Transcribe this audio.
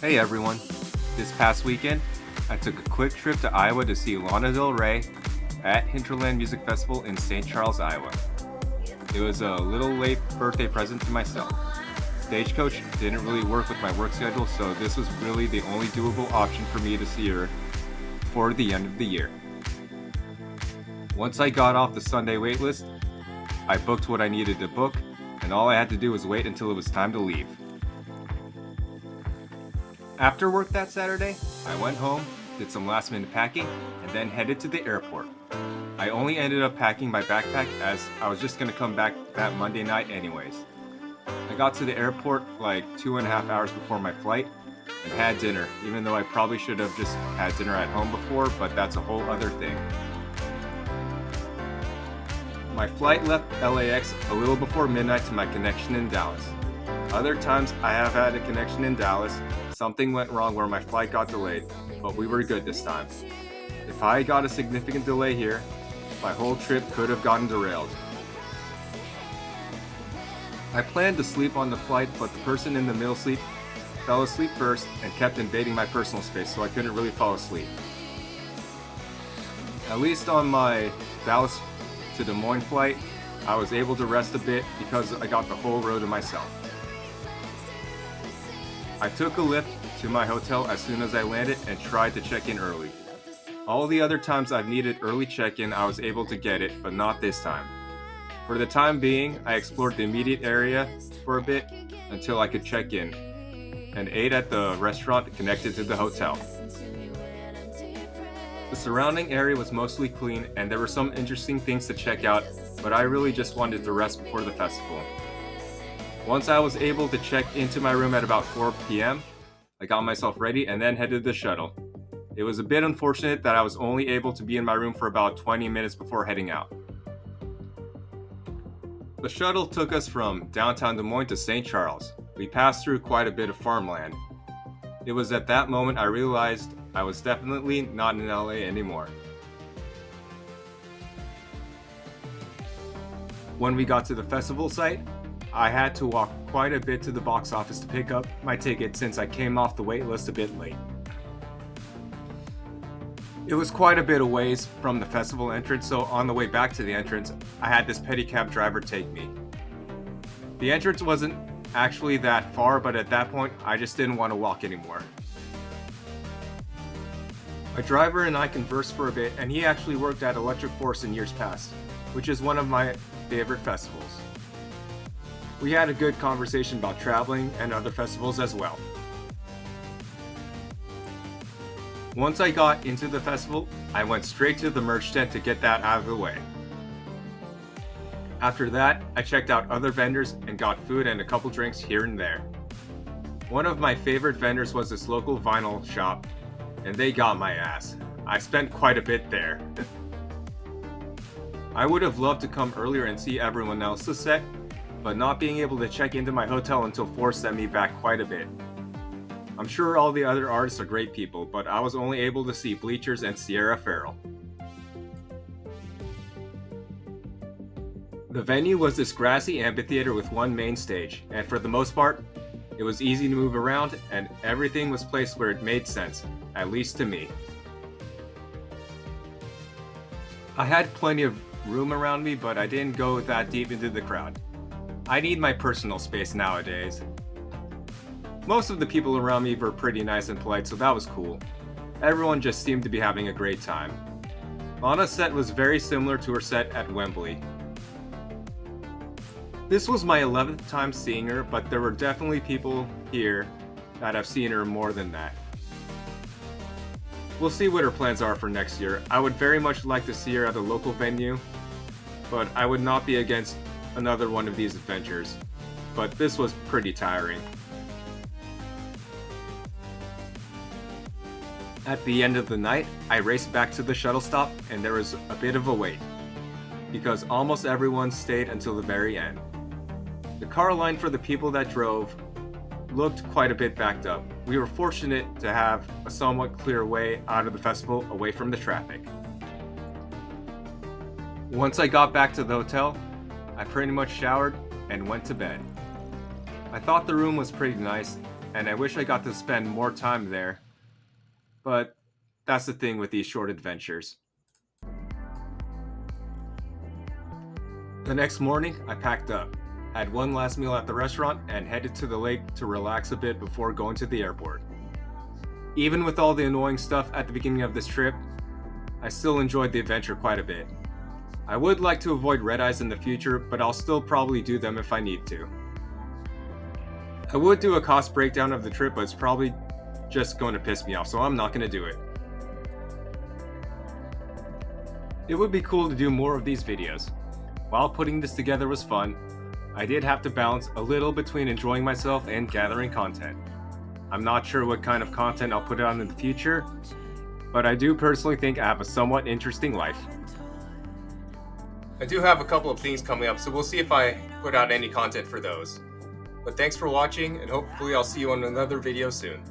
Hey everyone, this past weekend I took a quick trip to Iowa to see Lana at Hinterland Music Festival in St. Charles, Iowa. It was a little late birthday present to myself. Stagecoach didn't really work with my work schedule, so this was really the only doable option for me to see her before the end of the year. Once I got off the Sunday waitlist, I booked what I needed to book, and all I had to do was wait until it was time to leave. After work that Saturday, I went home, did some last minute packing, and then headed to the airport. I only ended up packing my backpack as I was just going to come back that Monday night anyways. I got to the airport like 2.5 hours before my flight and had dinner, even though I probably should have just had dinner at home before, but that's a whole other thing. My flight left LAX a little before midnight to my connection in Dallas. Other times I have had a connection in Dallas, something went wrong where my flight got delayed, but we were good this time. If I got a significant delay here, my whole trip could have gotten derailed. I planned to sleep on the flight, but the person in the middle seat fell asleep first and kept invading my personal space, so I couldn't really fall asleep. At least on my Dallas to Des Moines flight, I was able to rest a bit because I got the whole row to myself. I took a lift to my hotel as soon as I landed and tried to check in early. All the other times I've needed early check-in, I was able to get it, but not this time. For the time being, I explored the immediate area for a bit until I could check in, and ate at the restaurant connected to the hotel. The surrounding area was mostly clean, and there were some interesting things to check out, but I really just wanted to rest before the festival. Once I was able to check into my room at about 4 p.m., I got myself ready and then headed to the shuttle. It was a bit unfortunate that I was only able to be in my room for about 20 minutes before heading out. The shuttle took us from downtown Des Moines to St. Charles. We passed through quite a bit of farmland. It was at that moment I realized I was definitely not in LA anymore. When we got to the festival site, I had to walk quite a bit to the box office to pick up my ticket since I came off the wait list a bit late. It was quite a bit of ways from the festival entrance, so on the way back to the entrance, I had this pedicab driver take me. The entrance wasn't actually that far, but at that point, I just didn't want to walk anymore. My driver and I conversed for a bit, and he actually worked at Electric Force in years past, which is one of my favorite festivals. We had a good conversation about traveling and other festivals as well. Once I got into the festival, I went straight to the merch tent to get that out of the way. After that, I checked out other vendors and got food and a couple drinks here and there. One of my favorite vendors was this local vinyl shop, and they got my ass. I spent quite a bit there. I would have loved to come earlier and see everyone else's set, but not being able to check into my hotel until 4 set me back quite a bit. I'm sure all the other artists are great people, but I was only able to see Bleachers and Sierra Farrell. The venue was this grassy amphitheater with one main stage, and for the most part, it was easy to move around and everything was placed where it made sense, at least to me. I had plenty of room around me, but I didn't go that deep into the crowd. I need my personal space nowadays. Most of the people around me were pretty nice and polite, so that was cool. Everyone just seemed to be having a great time. Lana's set was very similar to her set at Wembley. This was my 11th time seeing her, but there were definitely people here that have seen her more than that. We'll see what her plans are for next year. I would very much like to see her at a local venue, but I would not be against another one of these adventures. But this was pretty tiring. At the end of the night, I raced back to the shuttle stop and there was a bit of a wait, because almost everyone stayed until the very end. The car line for the people that drove looked quite a bit backed up. We were fortunate to have a somewhat clear way out of the festival away from the traffic. Once I got back to the hotel, I pretty much showered and went to bed. I thought the room was pretty nice, and I wish I got to spend more time there. But that's the thing with these short adventures. The next morning, I packed up, had one last meal at the restaurant, and headed to the lake to relax a bit before going to the airport. Even with all the annoying stuff at the beginning of this trip, I still enjoyed the adventure quite a bit. I would like to avoid red eyes in the future, but I'll still probably do them if I need to. I would do a cost breakdown of the trip, but it's probably just going to piss me off, so I'm not going to do it. It would be cool to do more of these videos. While putting this together was fun, I did have to balance a little between enjoying myself and gathering content. I'm not sure what kind of content I'll put out in the future, but I do personally think I have a somewhat interesting life. I do have a couple of things coming up, so we'll see if I put out any content for those. But thanks for watching, and hopefully I'll see you on another video soon.